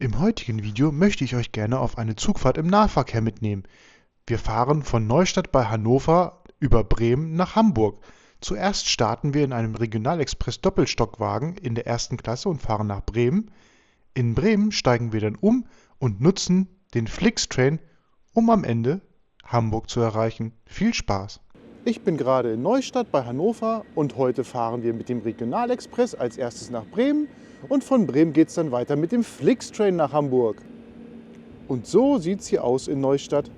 Im heutigen Video möchte ich euch gerne auf eine Zugfahrt im Nahverkehr mitnehmen. Wir fahren von Neustadt bei Hannover über Bremen nach Hamburg. Zuerst starten wir in einem Regionalexpress-Doppelstockwagen in der ersten Klasse und fahren nach Bremen. In Bremen steigen wir dann um und nutzen den Flixtrain, um am Ende Hamburg zu erreichen. Viel Spaß! Ich bin gerade in Neustadt bei Hannover und heute fahren wir mit dem Regionalexpress als erstes nach Bremen und von Bremen geht es dann weiter mit dem Flixtrain nach Hamburg. Und so sieht es hier aus in Neustadt.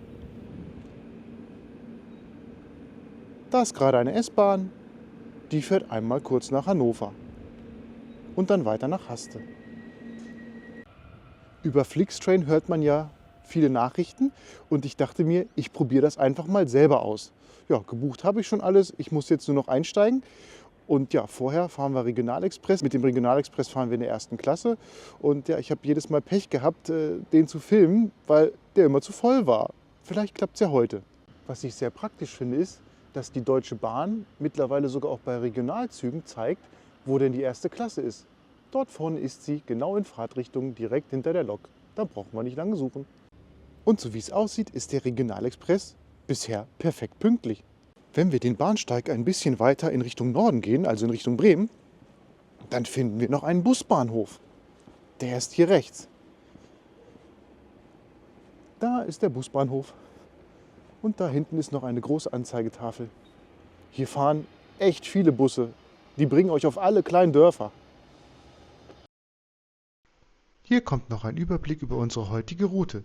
Da ist gerade eine S-Bahn, die fährt einmal kurz nach Hannover und dann weiter nach Haste. Über Flixtrain hört man ja viele Nachrichten und ich dachte mir, ich probiere das einfach mal selber aus. Ja, gebucht habe ich schon alles, ich muss jetzt nur noch einsteigen. Und ja, vorher fahren wir Regionalexpress. Mit dem Regionalexpress fahren wir in der ersten Klasse. Und ja, ich habe jedes Mal Pech gehabt, den zu filmen, weil der immer zu voll war. Vielleicht klappt es ja heute. Was ich sehr praktisch finde, ist, dass die Deutsche Bahn mittlerweile sogar auch bei Regionalzügen zeigt, wo denn die erste Klasse ist. Dort vorne ist sie, genau in Fahrtrichtung, direkt hinter der Lok. Da brauchen wir nicht lange suchen. Und so wie es aussieht, ist der Regionalexpress bisher perfekt pünktlich. Wenn wir den Bahnsteig ein bisschen weiter in Richtung Norden gehen, also in Richtung Bremen, dann finden wir noch einen Busbahnhof. Der ist hier rechts. Da ist der Busbahnhof. Und da hinten ist noch eine große Anzeigetafel. Hier fahren echt viele Busse. Die bringen euch auf alle kleinen Dörfer. Hier kommt noch ein Überblick über unsere heutige Route.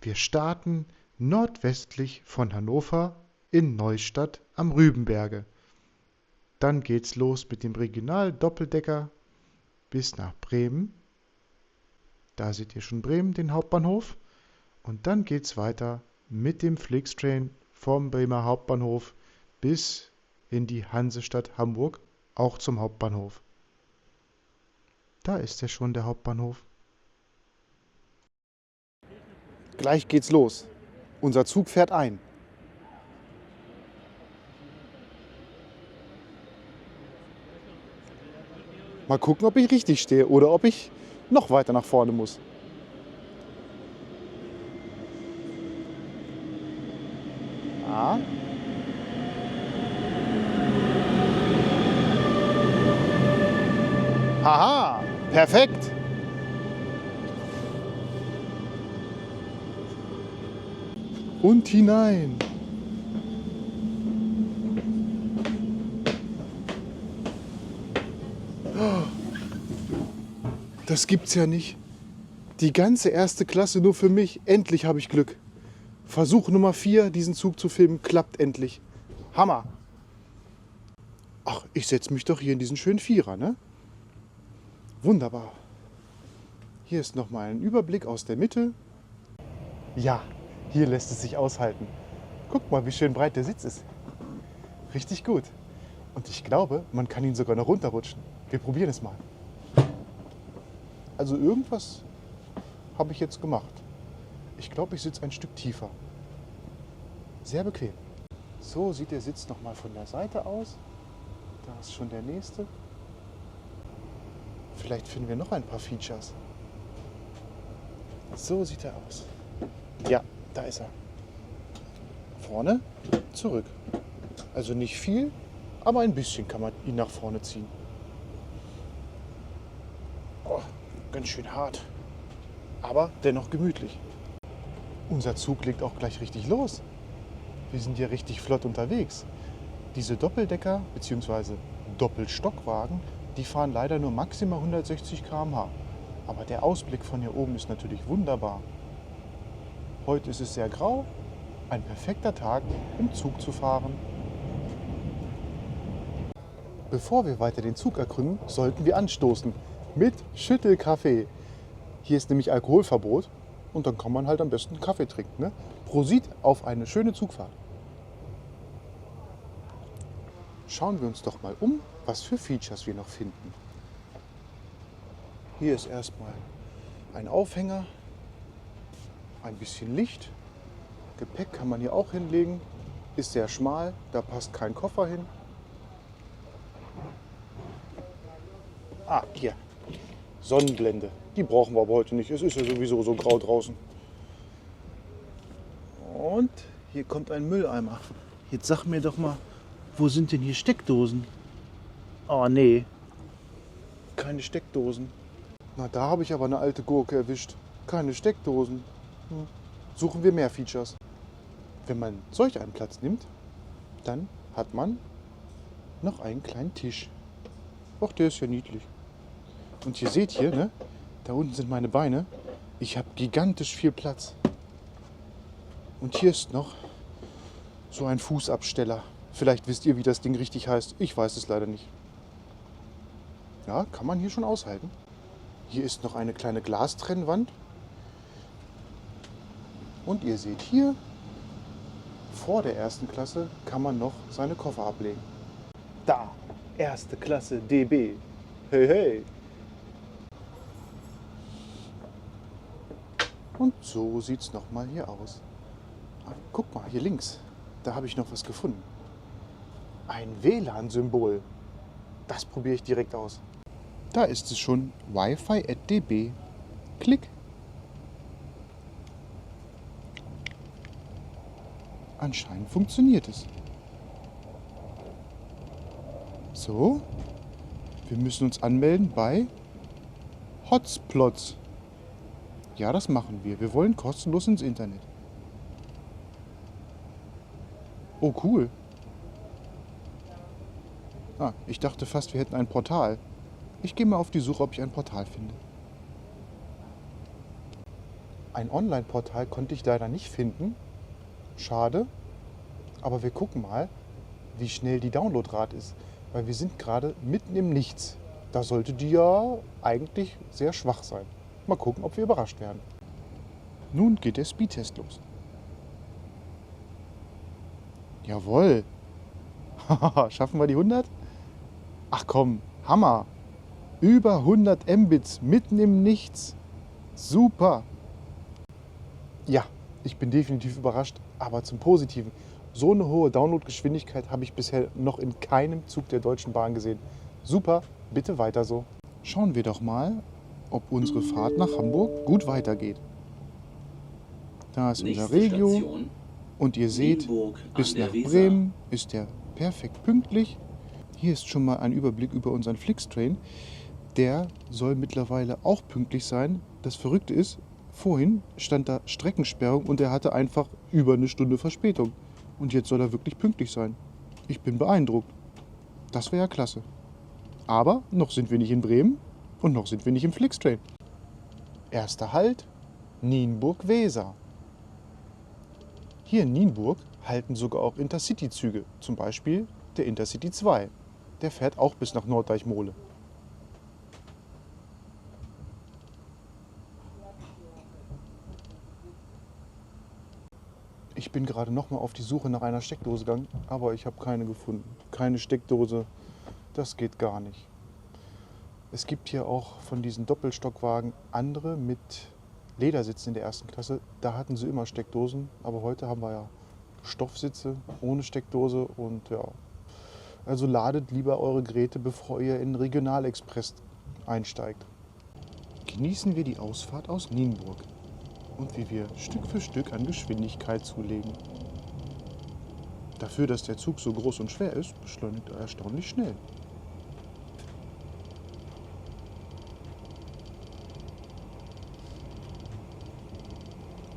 Wir starten nordwestlich von Hannover in Neustadt am Rübenberge. Dann geht's los mit dem Regional-Doppeldecker bis nach Bremen. Da seht ihr schon Bremen, den Hauptbahnhof. Und dann geht's weiter mit dem Flixtrain vom Bremer Hauptbahnhof bis in die Hansestadt Hamburg, auch zum Hauptbahnhof. Da ist ja schon der Hauptbahnhof. Gleich geht's los. Unser Zug fährt ein. Mal gucken, ob ich richtig stehe oder ob ich noch weiter nach vorne muss. Ah. Haha, perfekt. Und hinein. Das gibt's ja nicht. Die ganze erste Klasse nur für mich. Endlich habe ich Glück. Versuch Nummer 4, diesen Zug zu filmen, klappt endlich. Hammer. Ach, ich setze mich doch hier in diesen schönen Vierer, ne? Wunderbar. Hier ist nochmal ein Überblick aus der Mitte. Ja, hier lässt es sich aushalten. Guckt mal, wie schön breit der Sitz ist. Richtig gut. Und ich glaube, man kann ihn sogar noch runterrutschen. Wir probieren es mal. Also irgendwas habe ich jetzt gemacht. Ich glaube, ich sitze ein Stück tiefer. Sehr bequem. So sieht der Sitz nochmal von der Seite aus. Da ist schon der nächste. Vielleicht finden wir noch ein paar Features. So sieht er aus. Ja, da ist er. Vorne, zurück. Also nicht viel, aber ein bisschen kann man ihn nach vorne ziehen. Oh, ganz schön hart, aber dennoch gemütlich. Unser Zug legt auch gleich richtig los. Wir sind hier richtig flott unterwegs. Diese Doppeldecker bzw. Doppelstockwagen, die fahren leider nur maximal 160 km/h. Aber der Ausblick von hier oben ist natürlich wunderbar. Heute ist es sehr grau, ein perfekter Tag, um Zug zu fahren. Bevor wir weiter den Zug ergründen, sollten wir anstoßen mit Schüttelkaffee. Hier ist nämlich Alkoholverbot und dann kann man halt am besten Kaffee trinken. Ne? Prosit auf eine schöne Zugfahrt. Schauen wir uns doch mal um, was für Features wir noch finden. Hier ist erstmal ein Aufhänger, ein bisschen Licht. Gepäck kann man hier auch hinlegen, ist sehr schmal, da passt kein Koffer hin. Ah, hier, Sonnenblende. Die brauchen wir aber heute nicht. Es ist ja sowieso so grau draußen. Und hier kommt ein Mülleimer. Jetzt sag mir doch mal, wo sind denn hier Steckdosen? Oh nee, keine Steckdosen. Na, da habe ich aber eine alte Gurke erwischt. Keine Steckdosen. Suchen wir mehr Features. Wenn man solch einen Platz nimmt, dann hat man noch einen kleinen Tisch. Ach, der ist ja niedlich. Und ihr seht hier, ne? Da unten sind meine Beine. Ich habe gigantisch viel Platz. Und hier ist noch so ein Fußabsteller. Vielleicht wisst ihr, wie das Ding richtig heißt. Ich weiß es leider nicht. Ja, kann man hier schon aushalten. Hier ist noch eine kleine Glastrennwand. Und ihr seht hier, vor der ersten Klasse kann man noch seine Koffer ablegen. Da, erste Klasse DB. Hey, hey. Und so sieht es nochmal hier aus. Guck mal, hier links, da habe ich noch was gefunden. Ein WLAN-Symbol. Das probiere ich direkt aus. Da ist es schon, Wi-Fi at DB. Klick. Anscheinend funktioniert es. So, wir müssen uns anmelden bei Hotsplots. Ja, das machen wir. Wir wollen kostenlos ins Internet. Oh, cool. Ich dachte fast, wir hätten ein Portal. Ich gehe mal auf die Suche, ob ich ein Portal finde. Ein Online-Portal konnte ich leider nicht finden. Schade. Aber wir gucken mal, wie schnell die Downloadrate ist. Weil wir sind gerade mitten im Nichts. Da sollte die ja eigentlich sehr schwach sein. Mal gucken, ob wir überrascht werden. Nun geht der Speedtest los. Jawohl. Schaffen wir die 100? Ach komm, Hammer. Über 100 Mbits mitten im Nichts. Super. Ja, ich bin definitiv überrascht, aber zum Positiven. So eine hohe Downloadgeschwindigkeit habe ich bisher noch in keinem Zug der Deutschen Bahn gesehen. Super, bitte weiter so. Schauen wir doch mal, ob unsere Fahrt nach Hamburg gut weitergeht. Da ist unser Regio. Station, Und ihr seht, Nienburg bis an der nach Weser. Bremen ist der perfekt pünktlich. Hier ist schon mal ein Überblick über unseren Flixtrain. Der soll mittlerweile auch pünktlich sein. Das Verrückte ist, vorhin stand da Streckensperrung und er hatte einfach über eine Stunde Verspätung. Und jetzt soll er wirklich pünktlich sein. Ich bin beeindruckt. Das wäre ja klasse. Aber noch sind wir nicht in Bremen und noch sind wir nicht im Flixtrain. Erster Halt, Nienburg-Weser. Hier in Nienburg halten sogar auch Intercity-Züge, zum Beispiel der Intercity 2. Der fährt auch bis nach Norddeichmole. Ich bin gerade nochmal auf die Suche nach einer Steckdose gegangen, aber ich habe keine gefunden. Keine Steckdose, das geht gar nicht. Es gibt hier auch von diesen Doppelstockwagen andere mit Ledersitzen in der ersten Klasse. Da hatten sie immer Steckdosen, aber heute haben wir ja Stoffsitze ohne Steckdose und ja. Also ladet lieber eure Geräte, bevor ihr in den Regionalexpress einsteigt. Genießen wir die Ausfahrt aus Nienburg und wie wir Stück für Stück an Geschwindigkeit zulegen. Dafür, dass der Zug so groß und schwer ist, beschleunigt er erstaunlich schnell.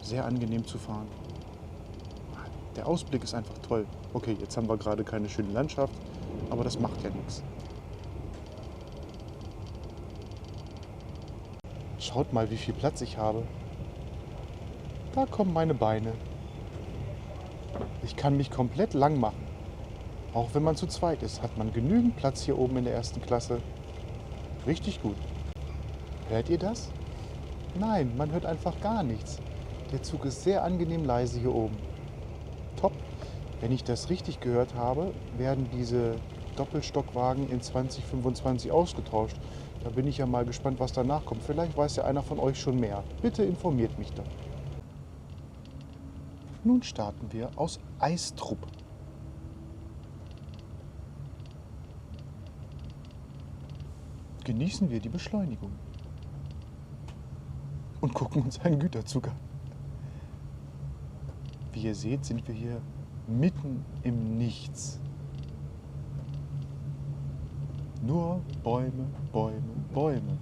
Sehr angenehm zu fahren. Der Ausblick ist einfach toll. Okay, jetzt haben wir gerade keine schöne Landschaft, aber das macht ja nichts. Schaut mal, wie viel Platz ich habe. Da kommen meine Beine. Ich kann mich komplett lang machen. Auch wenn man zu zweit ist, hat man genügend Platz hier oben in der ersten Klasse. Richtig gut. Hört ihr das? Nein, man hört einfach gar nichts. Der Zug ist sehr angenehm leise hier oben. Top. Wenn ich das richtig gehört habe, werden diese Doppelstockwagen in 2025 ausgetauscht. Da bin ich ja mal gespannt, was danach kommt. Vielleicht weiß ja einer von euch schon mehr. Bitte informiert mich dann. Nun starten wir aus Eistrup. Genießen wir die Beschleunigung. und gucken uns einen Güterzug an. Wie ihr seht, sind wir hier mitten im Nichts. Nur Bäume, Bäume, Bäume.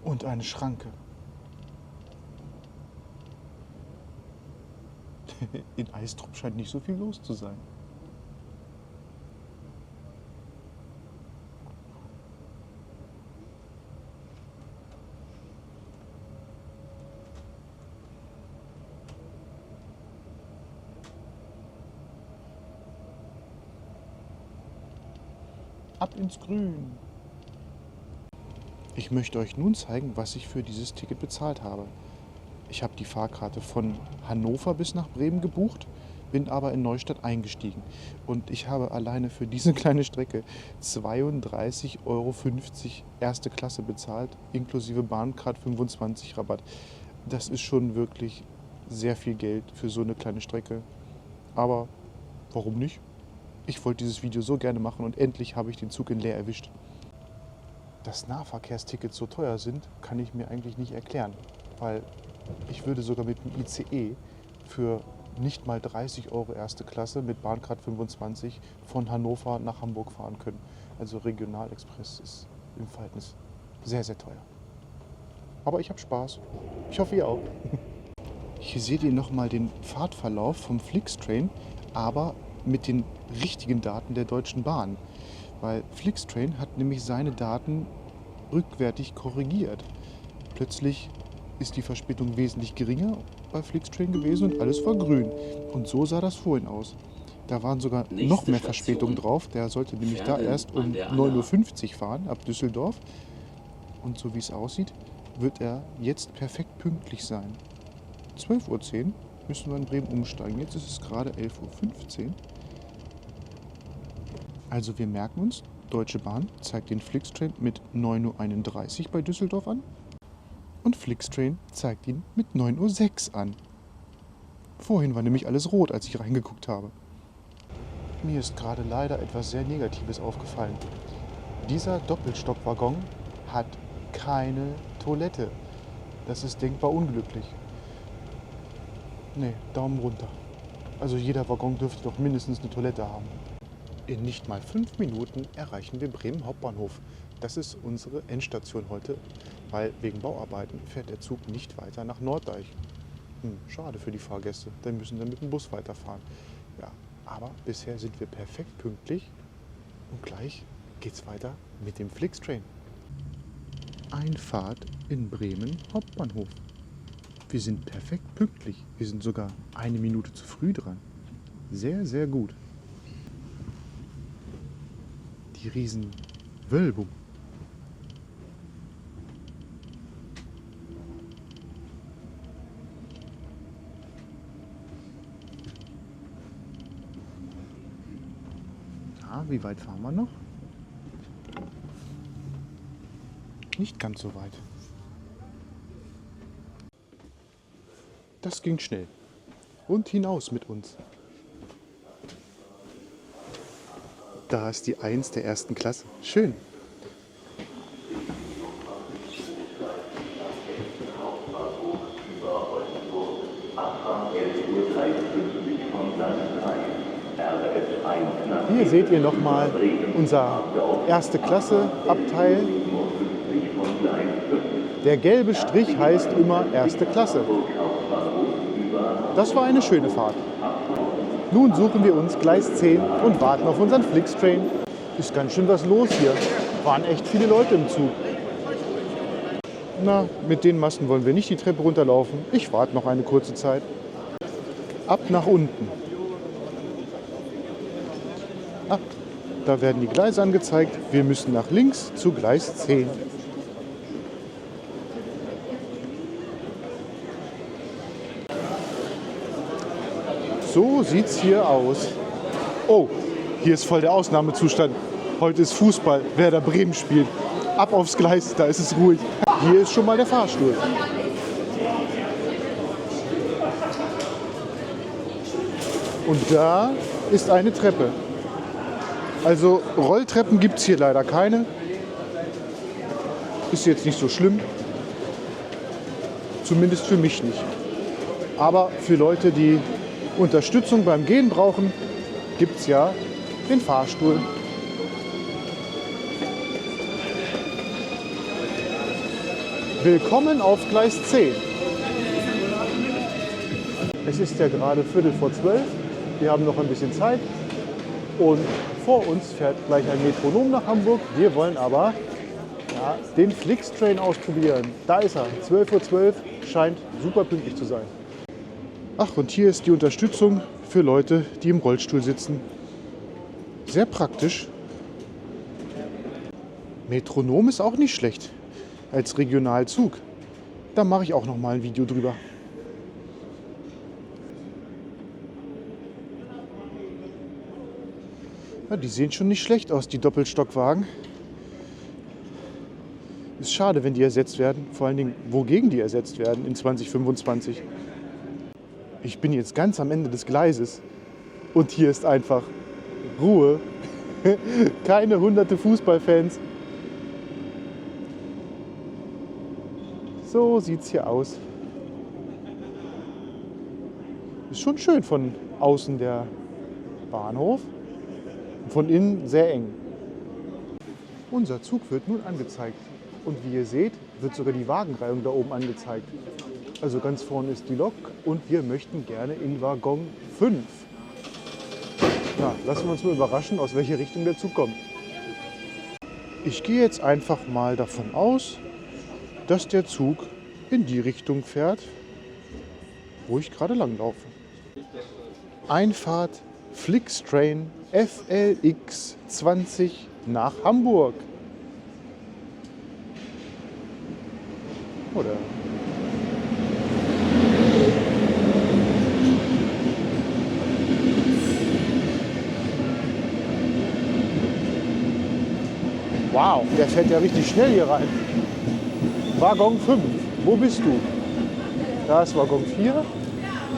Und eine Schranke. In Eistrup scheint nicht so viel los zu sein. Ab ins Grün. Ich möchte euch nun zeigen, was ich für dieses Ticket bezahlt habe. Ich habe die Fahrkarte von Hannover bis nach Bremen gebucht, bin aber in Neustadt eingestiegen. Und ich habe alleine für diese kleine Strecke 32,50 € erste Klasse bezahlt, inklusive Bahncard 25 Rabatt. Das ist schon wirklich sehr viel Geld für so eine kleine Strecke. Aber warum nicht? Ich wollte dieses Video so gerne machen und endlich habe ich den Zug in Leer erwischt. Dass Nahverkehrstickets so teuer sind, kann ich mir eigentlich nicht erklären, weil ich würde sogar mit dem ICE für nicht mal 30 € erste Klasse mit Bahncard 25 von Hannover nach Hamburg fahren können. Also Regionalexpress ist im Verhältnis sehr, sehr teuer. Aber ich habe Spaß. Ich hoffe, ihr auch. Hier seht ihr nochmal den Fahrtverlauf vom Flixtrain, aber mit den richtigen Daten der Deutschen Bahn. Weil Flixtrain hat nämlich seine Daten rückwärtig korrigiert. Plötzlich ist die Verspätung wesentlich geringer bei Flixtrain gewesen und alles war grün. Und so sah das vorhin aus. Da waren sogar noch mehr Verspätungen drauf. Der sollte nämlich da erst um 9:50 Uhr fahren, ab Düsseldorf. Und so wie es aussieht, wird er jetzt perfekt pünktlich sein. 12:10 Uhr müssen wir in Bremen umsteigen. Jetzt ist es gerade 11:15 Uhr. Also wir merken uns, Deutsche Bahn zeigt den Flixtrain mit 9:31 Uhr bei Düsseldorf an und Flixtrain zeigt ihn mit 9:06 Uhr an. Vorhin war nämlich alles rot, als ich reingeguckt habe. Mir ist gerade leider etwas sehr Negatives aufgefallen. Dieser Doppelstockwaggon hat keine Toilette. Das ist denkbar unglücklich. Nee, Daumen runter. Also jeder Waggon dürfte doch mindestens eine Toilette haben. In nicht mal 5 Minuten erreichen wir Bremen Hauptbahnhof. Das ist unsere Endstation heute, weil wegen Bauarbeiten fährt der Zug nicht weiter nach Norddeich. Schade für die Fahrgäste, dann müssen wir mit dem Bus weiterfahren. Ja, aber bisher sind wir perfekt pünktlich und gleich geht's weiter mit dem Flixtrain. Einfahrt in Bremen Hauptbahnhof. Wir sind perfekt pünktlich. Wir sind sogar 1 Minute zu früh dran. Sehr, sehr gut. Die Riesenwölbung. Ja, wie weit fahren wir noch? Nicht ganz so weit. Das ging schnell. Und hinaus mit uns. Da ist die 1 der ersten Klasse. Schön. Hier seht ihr nochmal unser erste Klasse Abteil. Der gelbe Strich heißt immer erste Klasse. Das war eine schöne Fahrt. Nun suchen wir uns Gleis 10 und warten auf unseren Flixtrain. Ist ganz schön was los hier. Waren echt viele Leute im Zug. Na, mit den Massen wollen wir nicht die Treppe runterlaufen. Ich warte noch eine kurze Zeit. Ab nach unten. Ah, da werden die Gleise angezeigt. Wir müssen nach links zu Gleis 10. So sieht's hier aus. Oh, hier ist voll der Ausnahmezustand. Heute ist Fußball, Werder Bremen spielt. Ab aufs Gleis, da ist es ruhig. Hier ist schon mal der Fahrstuhl. Und da ist eine Treppe. Also Rolltreppen gibt es hier leider keine. Ist jetzt nicht so schlimm. Zumindest für mich nicht. Aber für Leute, die Unterstützung beim Gehen brauchen, gibt es ja den Fahrstuhl. Willkommen auf Gleis 10. Es ist ja gerade 11:45. Wir haben noch ein bisschen Zeit. Und vor uns fährt gleich ein Metronom nach Hamburg. Wir wollen aber den Flixtrain ausprobieren. Da ist er. 12:12 Uhr, scheint super pünktlich zu sein. Ach, und hier ist die Unterstützung für Leute, die im Rollstuhl sitzen. Sehr praktisch. Metronom ist auch nicht schlecht als Regionalzug. Da mache ich auch noch mal ein Video drüber. Ja, die sehen schon nicht schlecht aus, die Doppelstockwagen. Ist schade, wenn die ersetzt werden. Vor allen Dingen, wogegen die ersetzt werden in 2025. Ich bin jetzt ganz am Ende des Gleises. Und hier ist einfach Ruhe. Keine hunderte Fußballfans. So sieht's hier aus. Ist schon schön von außen der Bahnhof. Von innen sehr eng. Unser Zug wird nun angezeigt. Und wie ihr seht, wird sogar die Wagenreihung da oben angezeigt. Also ganz vorne ist die Lok und wir möchten gerne in Waggon 5. Na, lassen wir uns mal überraschen, aus welcher Richtung der Zug kommt. Ich gehe jetzt einfach mal davon aus, dass der Zug in die Richtung fährt, wo ich gerade lang laufe. Einfahrt Flixtrain FLX 20 nach Hamburg. Oder? Wow, der fährt ja richtig schnell hier rein. Waggon 5, wo bist du? Da ist Waggon 4,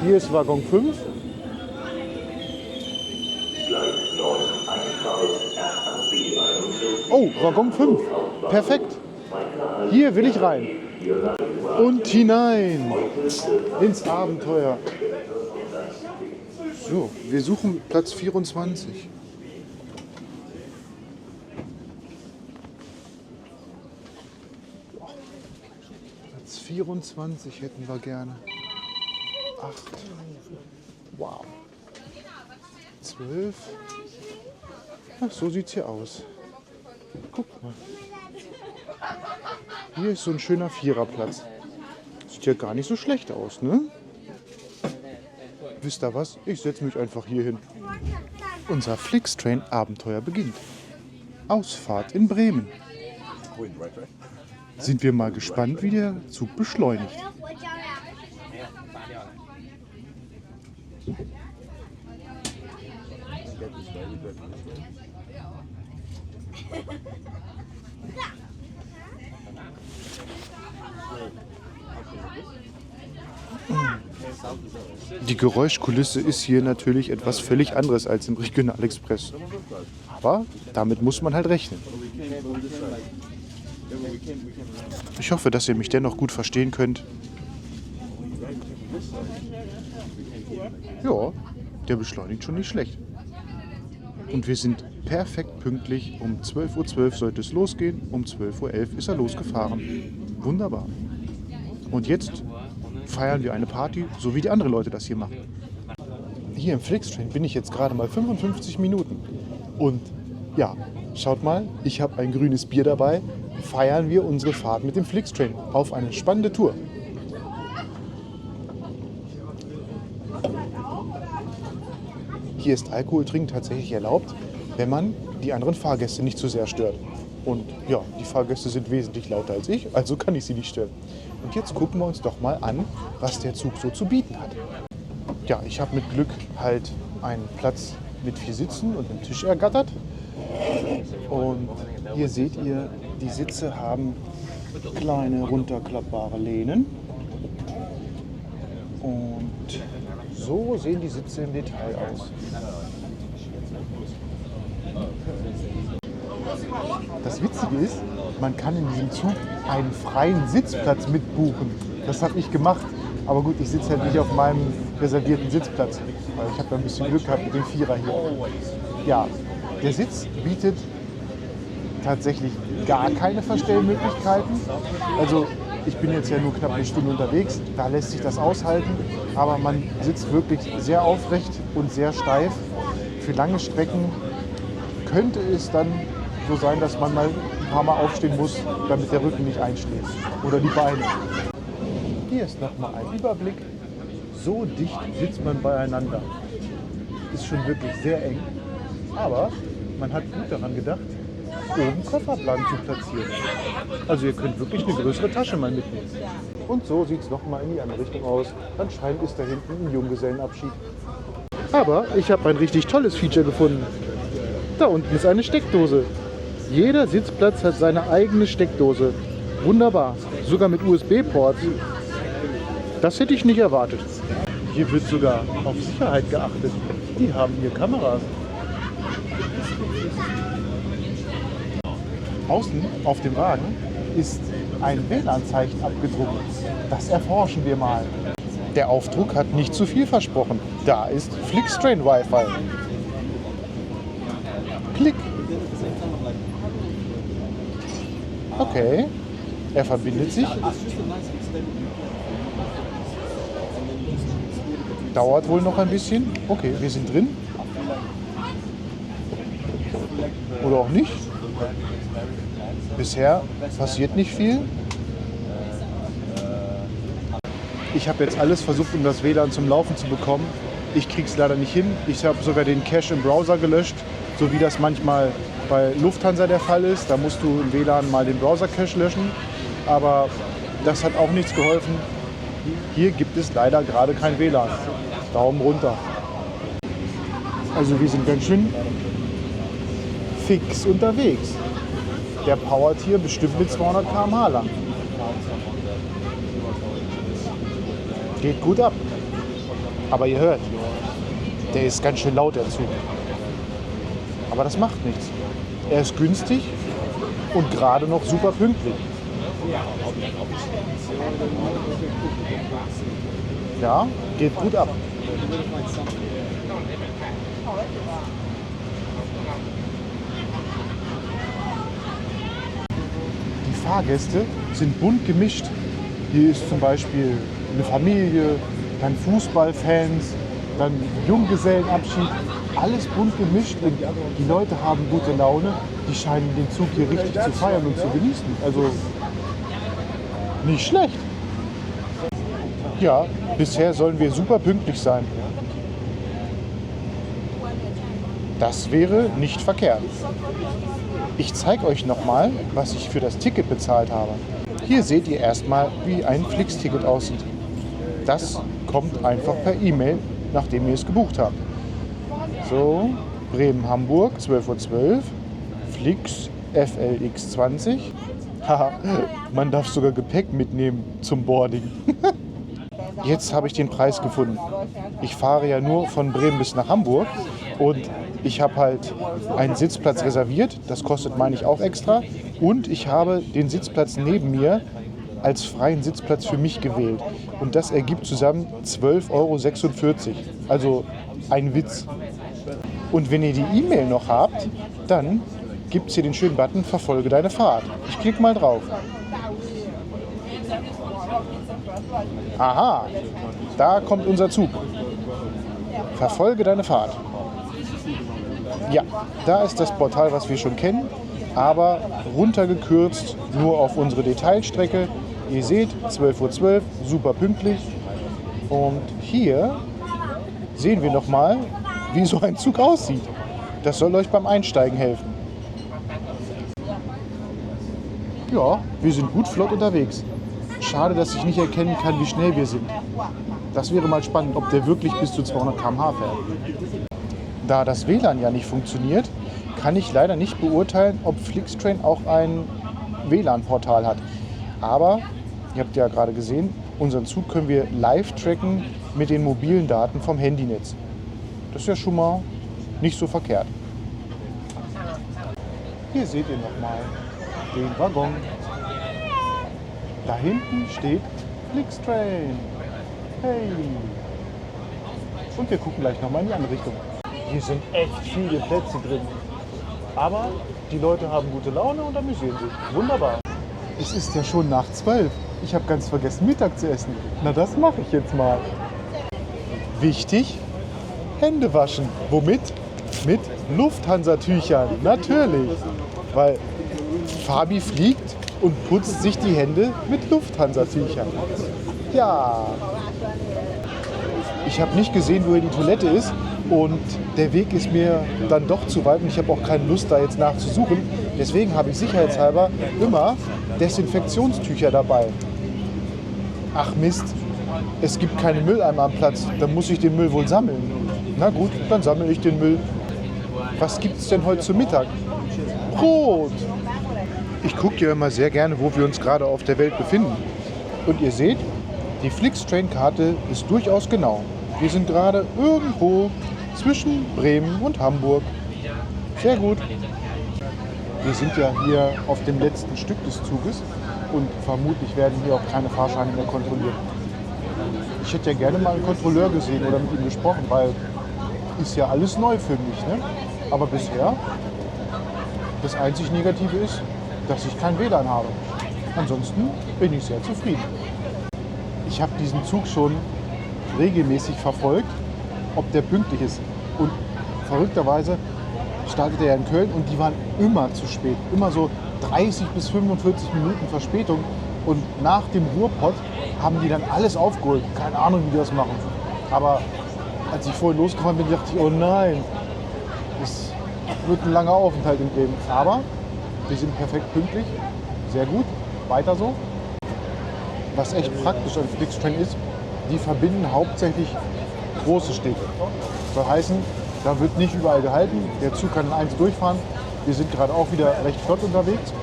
hier ist Waggon 5. Oh, Waggon 5, perfekt. Hier will ich rein. Und hinein ins Abenteuer. So, wir suchen Platz 24. Platz 24 hätten wir gerne. 8. Wow. 12. Ach, so sieht's hier aus. Guck mal. Hier ist so ein schöner Viererplatz. Sieht ja gar nicht so schlecht aus, ne? Wisst ihr was? Ich setze mich einfach hier hin. Unser Flixtrain-Abenteuer beginnt. Ausfahrt in Bremen. Sind wir mal gespannt, wie der Zug beschleunigt. Die Geräuschkulisse ist hier natürlich etwas völlig anderes als im Regionalexpress. Aber damit muss man halt rechnen. Ich hoffe, dass ihr mich dennoch gut verstehen könnt. Ja, der beschleunigt schon nicht schlecht. Und wir sind perfekt pünktlich. Um 12:12 Uhr sollte es losgehen. Um 12:11 Uhr ist er losgefahren. Wunderbar. Und jetzt feiern wir eine Party, so wie die anderen Leute das hier machen. Hier im Flixtrain bin ich jetzt gerade mal 55 Minuten. Und ja, schaut mal, ich habe ein grünes Bier dabei. Feiern wir unsere Fahrt mit dem Flixtrain auf eine spannende Tour. Hier ist Alkohol trinken tatsächlich erlaubt, wenn man die anderen Fahrgäste nicht zu sehr stört. Und ja, die Fahrgäste sind wesentlich lauter als ich, also kann ich sie nicht stören. Und jetzt gucken wir uns doch mal an, was der Zug so zu bieten hat. Ja, ich habe mit Glück halt einen Platz mit 4 Sitzen und einem Tisch ergattert. Und hier seht ihr, die Sitze haben kleine runterklappbare Lehnen. Und So sehen die Sitze im Detail aus. Das Witzige ist, man kann in diesem Zug einen freien Sitzplatz mitbuchen. Das habe ich gemacht. Aber gut, ich sitze halt nicht auf meinem reservierten Sitzplatz, weil ich habe da ein bisschen Glück gehabt mit dem Vierer hier. Ja, der Sitz bietet tatsächlich gar keine Verstellmöglichkeiten. Also ich bin jetzt ja nur knapp eine Stunde unterwegs, da lässt sich das aushalten, aber man sitzt wirklich sehr aufrecht und sehr steif. Für lange Strecken könnte es dann so sein, dass man mal ein paar Mal aufstehen muss, damit der Rücken nicht einschläft oder die Beine. Hier ist nochmal ein Überblick. So dicht sitzt man beieinander. Ist schon wirklich sehr eng, aber man hat gut daran gedacht, oben Kofferplan zu platzieren. Also ihr könnt wirklich eine größere Tasche mal mitnehmen. Und so sieht es nochmal in die andere Richtung aus. Anscheinend ist da hinten ein Junggesellenabschied. Aber ich habe ein richtig tolles Feature gefunden. Da unten ist eine Steckdose. Jeder Sitzplatz hat seine eigene Steckdose. Wunderbar. Sogar mit USB-Ports. Das hätte ich nicht erwartet. Hier wird sogar auf Sicherheit geachtet. Die haben hier Kameras. Außen auf dem Wagen ist ein WLAN-Zeichen abgedruckt. Das erforschen wir mal. Der Aufdruck hat nicht zu viel versprochen. Da ist Flixtrain Wi-Fi. Klick. Okay, er verbindet sich. Dauert wohl noch ein bisschen. Okay, wir sind drin. Oder auch nicht. Bisher passiert nicht viel. Ich habe jetzt alles versucht, um das WLAN zum Laufen zu bekommen. Ich kriege es leider nicht hin. Ich habe sogar den Cache im Browser gelöscht, so wie das manchmal bei Lufthansa der Fall ist. Da musst du im WLAN mal den Browser-Cache löschen. Aber das hat auch nichts geholfen. Hier gibt es leider gerade kein WLAN. Daumen runter. Also wir sind ganz schön fix unterwegs. Der powert hier bestimmt mit 200 km/h lang. Geht gut ab. Aber ihr hört, der ist ganz schön laut, der Zug. Aber das macht nichts. Er ist günstig und gerade noch super pünktlich. Ja, geht gut ab. Die Fahrgäste sind bunt gemischt. Hier ist zum Beispiel eine Familie, dann Fußballfans, dann Junggesellenabschied. Alles bunt gemischt und die Leute haben gute Laune. Die scheinen den Zug hier richtig zu feiern und zu genießen. Also nicht schlecht. Ja, bisher sollen wir super pünktlich sein. Das wäre nicht verkehrt. Ich zeige euch nochmal, was ich für das Ticket bezahlt habe. Hier seht ihr erstmal, wie ein Flix-Ticket aussieht. Das kommt einfach per E-Mail, nachdem ihr es gebucht habt. So, Bremen-Hamburg, 12:12 Uhr, Flix FLX20. Haha, man darf sogar Gepäck mitnehmen zum Boarding. Jetzt habe ich den Preis gefunden. Ich fahre ja nur von Bremen bis nach Hamburg und ich habe halt einen Sitzplatz reserviert. Das kostet, meine ich, auch extra. Und ich habe den Sitzplatz neben mir als freien Sitzplatz für mich gewählt. Und das ergibt zusammen 12,46 €. Also ein Witz. Und wenn ihr die E-Mail noch habt, dann gibt es hier den schönen Button Verfolge deine Fahrt. Ich klicke mal drauf. Aha, da kommt unser Zug. Verfolge deine Fahrt. Ja, da ist das Portal, was wir schon kennen, aber runtergekürzt nur auf unsere Detailstrecke. Ihr seht, 12:12 Uhr, super pünktlich. Und hier sehen wir nochmal, wie so ein Zug aussieht. Das soll euch beim Einsteigen helfen. Ja, wir sind gut flott unterwegs. Schade, dass ich nicht erkennen kann, wie schnell wir sind. Das wäre mal spannend, ob der wirklich bis zu 200 km/h fährt. Da das WLAN ja nicht funktioniert, kann ich leider nicht beurteilen, ob Flixtrain auch ein WLAN-Portal hat. Aber, ihr habt ja gerade gesehen, Unseren Zug können wir live tracken mit den mobilen Daten vom Handynetz. Das ist ja schon mal nicht so verkehrt. Hier seht ihr nochmal den Waggon. Da hinten steht Flixtrain. Hey! Und wir gucken gleich nochmal in die andere Richtung. Hier sind echt viele Plätze drin. Aber die Leute haben gute Laune und amüsieren sich. Wunderbar. Es ist ja schon nach 12. Ich habe ganz vergessen, Mittag zu essen. Na, das mache ich jetzt mal. Wichtig, Hände waschen. Womit? Mit Lufthansa-Tüchern. Natürlich. Weil Fabi fliegt und putzt sich die Hände mit Lufthansa-Tüchern. Ja. Ich habe nicht gesehen, wo hier die Toilette ist. Und der Weg ist mir dann doch zu weit und ich habe auch keine Lust, da jetzt nachzusuchen. Deswegen habe ich sicherheitshalber immer Desinfektionstücher dabei. Ach Mist, es gibt keine Mülleimer am Platz, dann muss ich den Müll wohl sammeln. Na gut, dann sammle ich den Müll. Was gibt es denn heute zu Mittag? Brot! Ich gucke ja immer sehr gerne, wo wir uns gerade auf der Welt befinden. Und ihr seht, die Flixtrain-Karte ist durchaus genau. Wir sind gerade irgendwo zwischen Bremen und Hamburg. Sehr gut. Wir sind ja hier auf dem letzten Stück des Zuges und vermutlich werden hier auch keine Fahrscheine mehr kontrolliert. Ich hätte ja gerne mal einen Kontrolleur gesehen oder mit ihm gesprochen, weil ist ja alles neu für mich. Ne? Aber bisher, das einzig Negative ist, dass ich kein WLAN habe. Ansonsten bin ich sehr zufrieden. Ich habe diesen Zug schon regelmäßig verfolgt, ob der pünktlich ist. Und verrückterweise startet er ja in Köln und die waren immer zu spät. Immer so 30 bis 45 Minuten Verspätung. Und nach dem Ruhrpott haben die dann alles aufgeholt. Keine Ahnung, wie die das machen. Aber als ich vorhin losgefahren bin, dachte ich, oh nein, das wird ein langer Aufenthalt in Bremen. Aber wir sind perfekt pünktlich. Sehr gut. Weiter so. Was echt praktisch an Flixtrain ist, die verbinden hauptsächlich große Städte. Das soll heißen, da wird nicht überall gehalten. Der Zug kann in eins durchfahren. Wir sind gerade auch wieder recht flott unterwegs.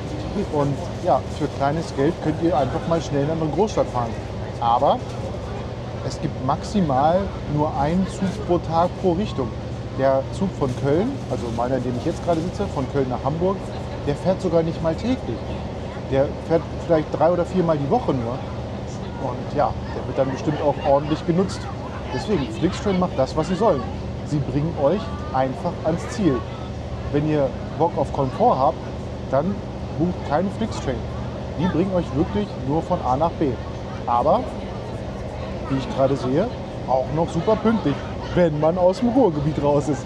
Und ja, für kleines Geld könnt ihr einfach mal schnell in eine Großstadt fahren. Aber es gibt maximal nur einen Zug pro Tag pro Richtung. Der Zug von Köln, also meiner, in dem ich jetzt gerade sitze, von Köln nach Hamburg, der fährt sogar nicht mal täglich. Der fährt vielleicht 3 oder 4 Mal die Woche nur. Und ja, der wird dann bestimmt auch ordentlich genutzt. Deswegen, Flixtrain macht das, was sie sollen. Sie bringen euch einfach ans Ziel. Wenn ihr Bock auf Komfort habt, dann bucht keine Flixtrain. Die bringen euch wirklich nur von A nach B. Aber, wie ich gerade sehe, auch noch super pünktlich, wenn man aus dem Ruhrgebiet raus ist.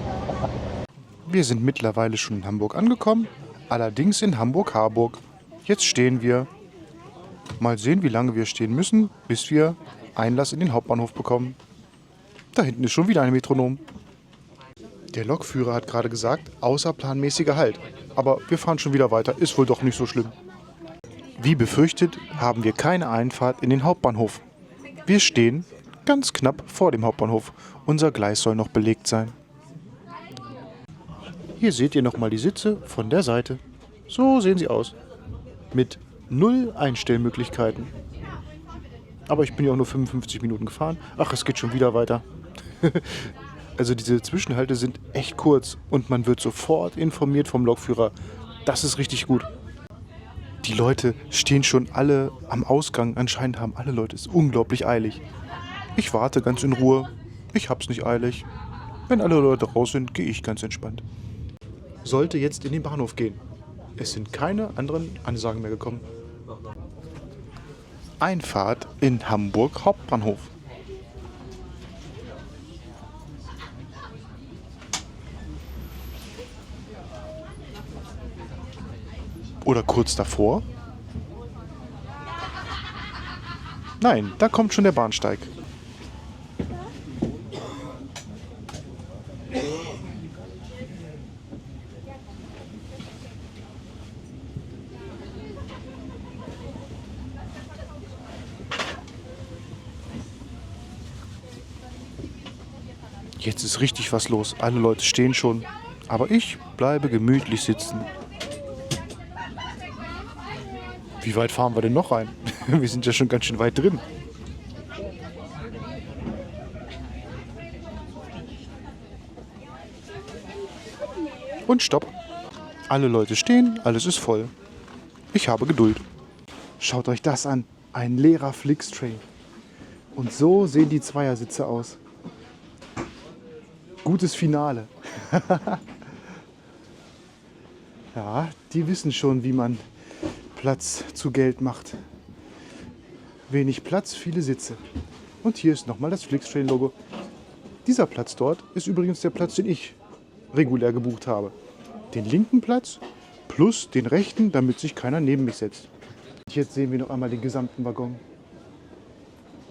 Wir sind mittlerweile schon in Hamburg angekommen, allerdings in Hamburg-Harburg. Jetzt stehen wir. Mal sehen, wie lange wir stehen müssen, bis wir Einlass in den Hauptbahnhof bekommen. Da hinten ist schon wieder ein Metronom. Der Lokführer hat gerade gesagt, außerplanmäßiger Halt. Aber wir fahren schon wieder weiter, ist wohl doch nicht so schlimm. Wie befürchtet, haben wir keine Einfahrt in den Hauptbahnhof. Wir stehen ganz knapp vor dem Hauptbahnhof. Unser Gleis soll noch belegt sein. Hier seht ihr nochmal die Sitze von der Seite. So sehen sie aus. Mit 0 Einstellmöglichkeiten. Aber ich bin ja auch nur 55 Minuten gefahren. Ach, es geht schon wieder weiter. Also diese Zwischenhalte sind echt kurz und man wird sofort informiert vom Lokführer. Das ist richtig gut. Die Leute stehen schon alle am Ausgang. Anscheinend haben alle Leute es unglaublich eilig. Ich warte ganz in Ruhe. Ich hab's nicht eilig. Wenn alle Leute raus sind, gehe ich ganz entspannt. Sollte jetzt in den Bahnhof gehen. Es sind keine anderen Ansagen mehr gekommen. Einfahrt in Hamburg Hauptbahnhof. Oder kurz davor? Nein, da kommt schon der Bahnsteig. Jetzt ist richtig was los. Alle Leute stehen schon. Aber ich bleibe gemütlich sitzen. Wie weit fahren wir denn noch rein? Wir sind ja schon ganz schön weit drin. Und stopp. Alle Leute stehen, alles ist voll. Ich habe Geduld. Schaut euch das an. Ein leerer Flixtrain. Und so sehen die Zweiersitze aus. Gutes Finale. Ja, die wissen schon, wie man Platz zu Geld macht. Wenig Platz, viele Sitze. Und hier ist nochmal das Flixtrain-Logo. Dieser Platz dort ist übrigens der Platz, den ich regulär gebucht habe. Den linken Platz plus den rechten, damit sich keiner neben mich setzt. Jetzt sehen wir noch einmal den gesamten Waggon.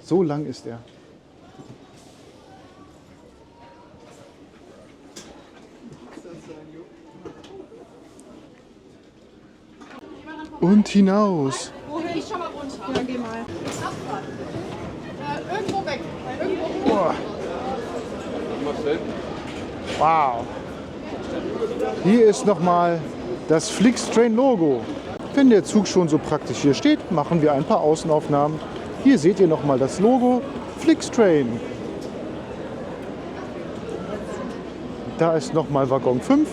So lang ist er. Und hinaus. Ich schau mal runter. Ja, geh mal. Irgendwo weg. Irgendwo. Boah. Wow. Hier ist nochmal das Flixtrain-Logo. Wenn der Zug schon so praktisch hier steht, machen wir ein paar Außenaufnahmen. Hier seht ihr nochmal das Logo Flixtrain. Da ist nochmal Waggon 5.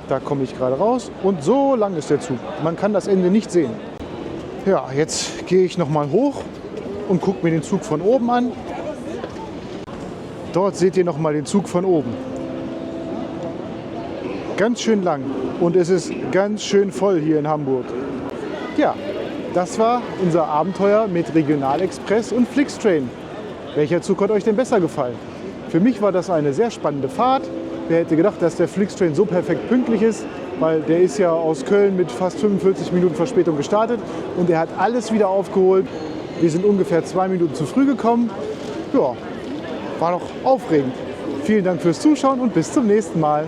Da komme ich gerade raus. Und so lang ist der Zug. Man kann das Ende nicht sehen. Ja, jetzt gehe ich nochmal hoch und gucke mir den Zug von oben an. Dort seht ihr nochmal den Zug von oben. Ganz schön lang und es ist ganz schön voll hier in Hamburg. Ja, das war unser Abenteuer mit Regionalexpress und Flixtrain. Welcher Zug hat euch denn besser gefallen? Für mich war das eine sehr spannende Fahrt. Wer hätte gedacht, dass der Flixtrain so perfekt pünktlich ist, weil der ist ja aus Köln mit fast 45 Minuten Verspätung gestartet und er hat alles wieder aufgeholt. Wir sind ungefähr 2 Minuten zu früh gekommen. Ja, war doch aufregend. Vielen Dank fürs Zuschauen und bis zum nächsten Mal.